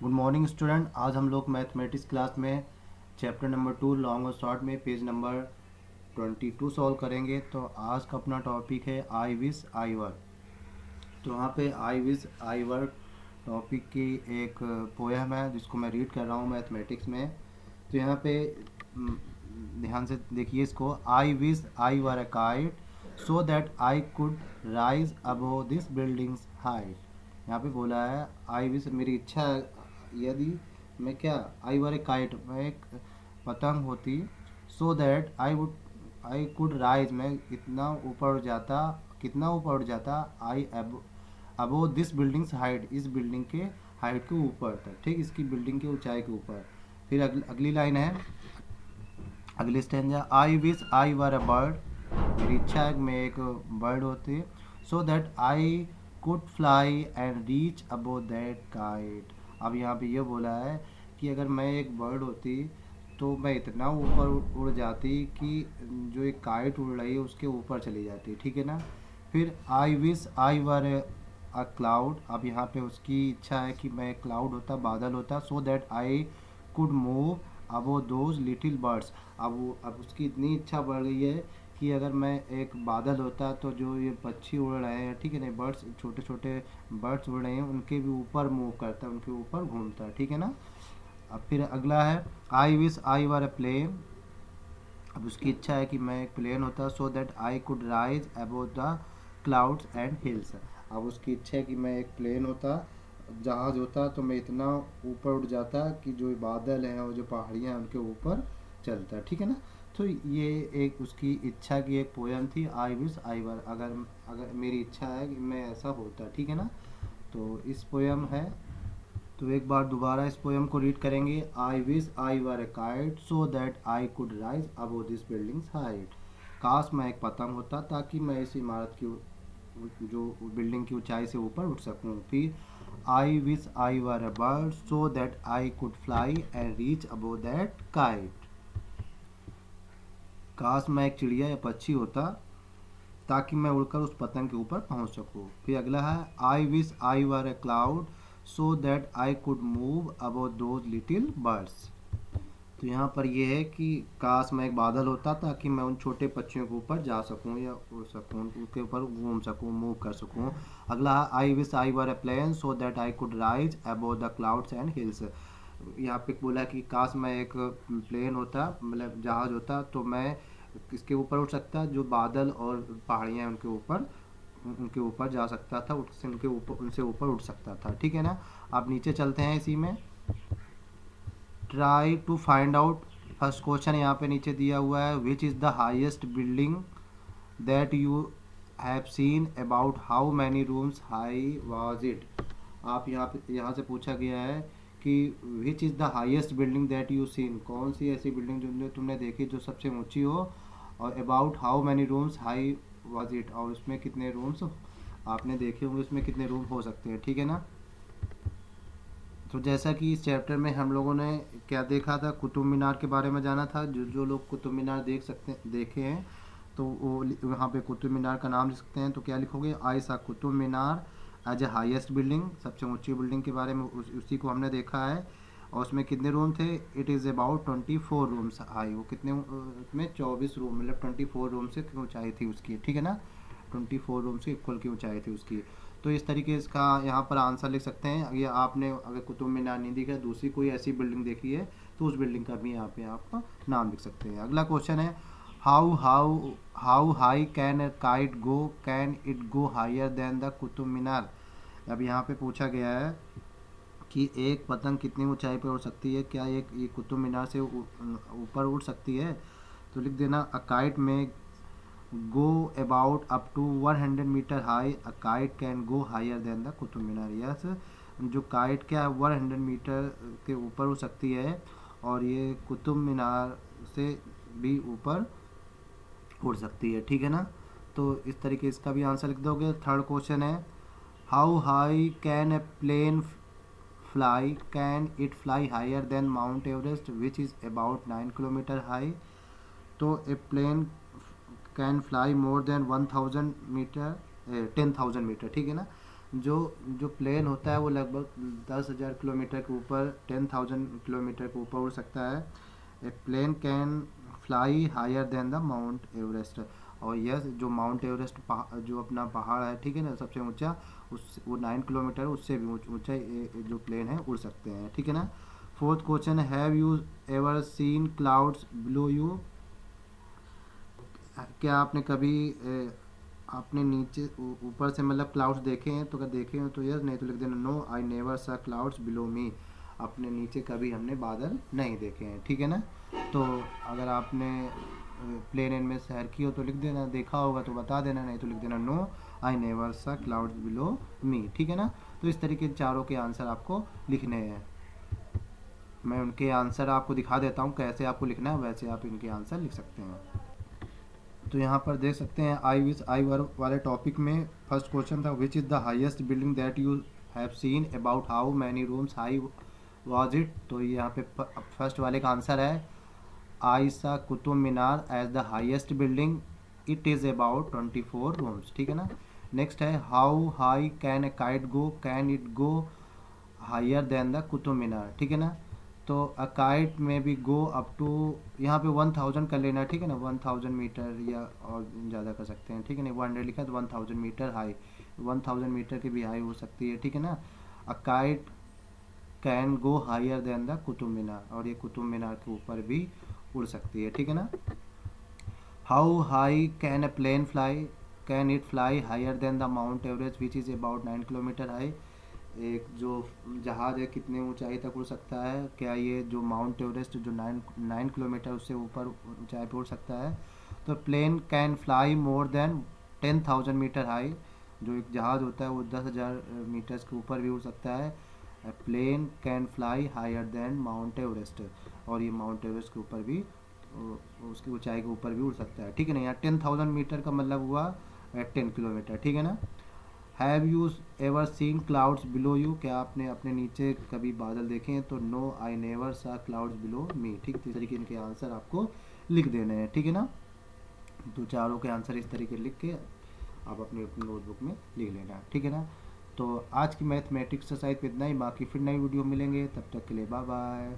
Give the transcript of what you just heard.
Good morning student. आज हम लोग मैथमेटिक्स क्लास में चैप्टर नंबर 2 लॉन्ग और शॉर्ट में पेज नंबर 22 सॉल्व करेंगे। तो आज का अपना टॉपिक है आई विश आई वर। तो वहाँ पे आई विश आई वर टॉपिक की एक पोएम है जिसको मैं रीड कर रहा हूँ मैथमेटिक्स में। तो यहाँ पे म, ध्यान से देखिए इसको। आई wish I were a kite so that I could rise above this buildings height. यहाँ पे बोला है आई विश, मेरी इच्छा है यदि मैं क्या आई वर ए काइट, मैं एक पतंग होती, सो दैट आई कुड राइज, मैं इतना ऊपर उड़ जाता, कितना ऊपर उड़ जाता, आई अबो दिस बिल्डिंग्स हाइट, इस बिल्डिंग के हाइट के ऊपर तक, ठीक, इसकी बिल्डिंग की ऊंचाई के ऊपर। फिर अगली लाइन है, अगली stanza, I wish I were a bird, मेरी इच्छा है कि मैं एक बर्ड होती, सो that I could fly and reach above that kite. अब यहाँ पे ये बोला है कि अगर मैं एक बर्ड होती तो मैं इतना ऊपर उड़ जाती कि जो एक काइट उड़ रही है उसके ऊपर चली जाती, ठीक है ना। फिर आई wish I were a cloud, अब यहाँ पे उसकी इच्छा है कि मैं क्लाउड होता, बादल होता, सो that I could move above those little birds. अब उसकी इतनी इच्छा बढ़ गई है कि अगर मैं एक बादल होता तो जो ये पक्षी उड़ रहे हैं, ठीक है ना, बर्ड्स, छोटे छोटे बर्ड्स उड़ रहे हैं, उनके भी ऊपर मूव करता, उनके ऊपर घूमता, ठीक है ना। अब फिर अगला है, I wish I were a plane, अब उसकी इच्छा है कि मैं एक प्लेन होता, सो that I could rise above the clouds and hills. अब उसकी इच्छा है कि मैं एक प्लेन होता, जहाज होता, तो मैं इतना ऊपर उड़ जाता कि जो बादल हैं और जो पहाड़ियाँ हैं उनके ऊपर चलता, ठीक है ना। तो ये एक उसकी इच्छा की एक पोयम थी, आई विश आई वर, अगर अगर मेरी इच्छा है कि मैं ऐसा होता, ठीक है ना। तो इस पोयम है। तो एक बार दोबारा इस पोएम को रीड करेंगे। आई wish I were A kite so that I could rise above this buildings height, काश मैं एक पतंग होता ताकि मैं इस इमारत की जो बिल्डिंग की ऊंचाई से ऊपर उठ सकूं। फिर आई wish I were A bird so that I could fly and reach above that kite, काश मैं एक चिड़िया या पक्षी होता ताकि मैं उड़कर उस पतंग के ऊपर पहुंच सकूं। फिर अगला है, I wish I were A cloud so that I could move above those little birds. तो यहाँ पर यह है कि काश मैं एक बादल होता ताकि मैं उन छोटे पक्षियों के ऊपर जा सकूं या उड़ सकूं, उनके ऊपर घूम सकूं, मूव कर सकूं। अगला है, I wish I were a plane so that I could rise above the clouds and hills. यहाँ पे बोला कि काश मैं एक प्लेन होता, मतलब जहाज होता, तो मैं इसके ऊपर उड़ सकता, जो बादल और पहाड़ियाँ हैं उनके ऊपर जा सकता था, उससे उनसे ऊपर उड़ सकता था, ठीक है ना। आप नीचे चलते हैं इसी में, try to find out. First question यहाँ पे नीचे दिया हुआ है, which is the highest building that you have seen, about how many rooms high was it. आप यहाँ से पूछा गया है कि which is the highest building that you seen, कौन सी ऐसी बिल्डिंग जो तुमने देखी जो सबसे ऊंची हो, और about how many rooms high was it, और उसमें कितने रूम्स आपने देखे होंगे, उसमें कितने रूम हो सकते हैं, ठीक है ना। तो जैसा कि इस चैप्टर में हम लोगों ने क्या देखा था, कुतुब मीनार के बारे में जाना था। जो जो लोग कुतुब मीनार देखे हैं तो वो यहाँ पे कुतुब मीनार का नाम लिख सकते हैं। तो क्या लिखोगे, आई saw Qutub Minar as a highest building, सबसे ऊंची बिल्डिंग के बारे में उसी को हमने देखा है। और उसमें कितने रूम थे, it is about 24 rooms high, वो कितने, उसमें 24 रूम, मतलब 24 रूम से ऊंचाई थी उसकी, ठीक है ना। 24 रूम से इक्वल की ऊंचाई थी उसकी। तो इस तरीके से इसका यहाँ पर आंसर लिख सकते हैं। ये आपने अगर कुतुब मीनार नहीं देखा, दूसरी कोई ऐसी बिल्डिंग देखी है तो उस बिल्डिंग का भी यहाँ पे आप नाम लिख सकते हैं। अगला क्वेश्चन है, how how how high can a kite go, can it go higher than the Qutub Minar. अब यहाँ पे पूछा गया है कि एक पतंग कितनी ऊंचाई पर उड़ सकती है, क्या एक ये कुतुब मीनार से ऊपर उड़ सकती है। तो लिख देना, a kite may go about up to 100 metre high, a kite can go higher than the Qutub Minar. Yes, जो काइट क्या है 100 मीटर के ऊपर उड़ सकती है, और ये कुतुब मीनार से भी ऊपर उड़ सकती है, ठीक है ना। तो इस तरीके इसका भी आंसर लिख दोगे। थर्ड क्वेश्चन है, how high can a plane fly, can it fly higher than mount Everest which is about 9 kilometre high. तो a plane can fly more than 1000 metre, 10,000 metre, ठीक है ना। जो जो प्लेन होता है वो लगभग 10,000 किलोमीटर के ऊपर, 10,000 किलोमीटर के ऊपर उड़ सकता है। A plane can fly higher than the mount Everest. और यह जो माउंट एवरेस्ट जो अपना पहाड़ है, ठीक है ना, सबसे ऊंचा, उस वो 9 किलोमीटर, उससे भी ऊंचा जो प्लेन है उड़ सकते हैं, ठीक है ना। Fourth question, have you ever seen clouds below you? क्या आपने कभी आपने नीचे ऊपर से मतलब क्लाउड्स देखे हैं? तो अगर देखे हैं तो यस, नहीं तो लिख देना नो, आई नेवर सा क्लाउड्स बिलो मी। अपने नीचे कभी हमने बादल नहीं देखे हैं, ठीक है ना। तो अगर आपने प्लेन में सैर की हो तो लिख देना, देखा होगा तो बता देना, नहीं तो लिख देना नो, आई नेवर सा क्लाउड्स बिलो मी, ठीक है ना। तो इस तरीके चारों के आंसर आपको लिखने हैं। मैं उनके आंसर आपको दिखा देता हूँ, कैसे आपको लिखना है वैसे आप इनके आंसर लिख सकते हैं। तो यहाँ पर देख सकते हैं आई विश आई वर वाले टॉपिक में फर्स्ट क्वेश्चन था, विच is the highest building that you have seen, about how many rooms high was it? तो ये यहाँ पे फर्स्ट वाले का आंसर है, I saw Qutub Minar as the highest building, it is about 24 rooms, ठीक है ना। नेक्स्ट है, how high can a kite go, can it go higher than the Qutub Minar, ठीक है ना। तो अ काइट में भी गो अप टू, यहाँ पे 1000 कर लेना, ठीक है ना, 1000 मीटर या और ज़्यादा कर सकते हैं, ठीक है ना। 100 लिखा है तो 1000 मीटर हाई, 1000 मीटर की भी हाई हो सकती है, ठीक है ना। A kite can go higher than the Qutub Minar, और ये कुतुब मीनार के ऊपर भी उड़ सकती है, ठीक है ना। How high can a plane fly, can it fly higher than the mount Everest which is about 9 kilometre high? एक जो जहाज़ है कितने ऊंचाई तक उड़ सकता है? क्या ये जो माउंट एवरेस्ट जो 9 किलोमीटर उससे ऊपर ऊंचाई पर उड़ सकता है? तो plane can fly more than 10,000 metre high, जो एक जहाज़ होता है वो 10,000 मीटर्स के ऊपर भी उड़ सकता है। Plane can fly higher than mount Everest, और ये माउंट एवरेस्ट के ऊपर भी, उसकी ऊंचाई के ऊपर भी उड़ सकता है, ठीक है ना। यहाँ 10,000 मीटर का मतलब हुआ 10 किलोमीटर, ठीक है ना। Have you ever seen clouds below you? क्या आपने अपने नीचे कभी बादल देखे हैं? तो नो, आई नेवर सा क्लाउड्स बिलो मी, ठीक। तो इस तरीके इनके आंसर आपको लिख देने हैं, ठीक है ना। तो चारों के आंसर इस तरीके लिख के आप अपनी अपनी नोटबुक में लिख लेना, ठीक है ना। तो आज की मैथमेटिक्स एक्सरसाइज पे इतना ही, बाकी फिर नई वीडियो मिलेंगे, तब तक के लिए बाय बाय।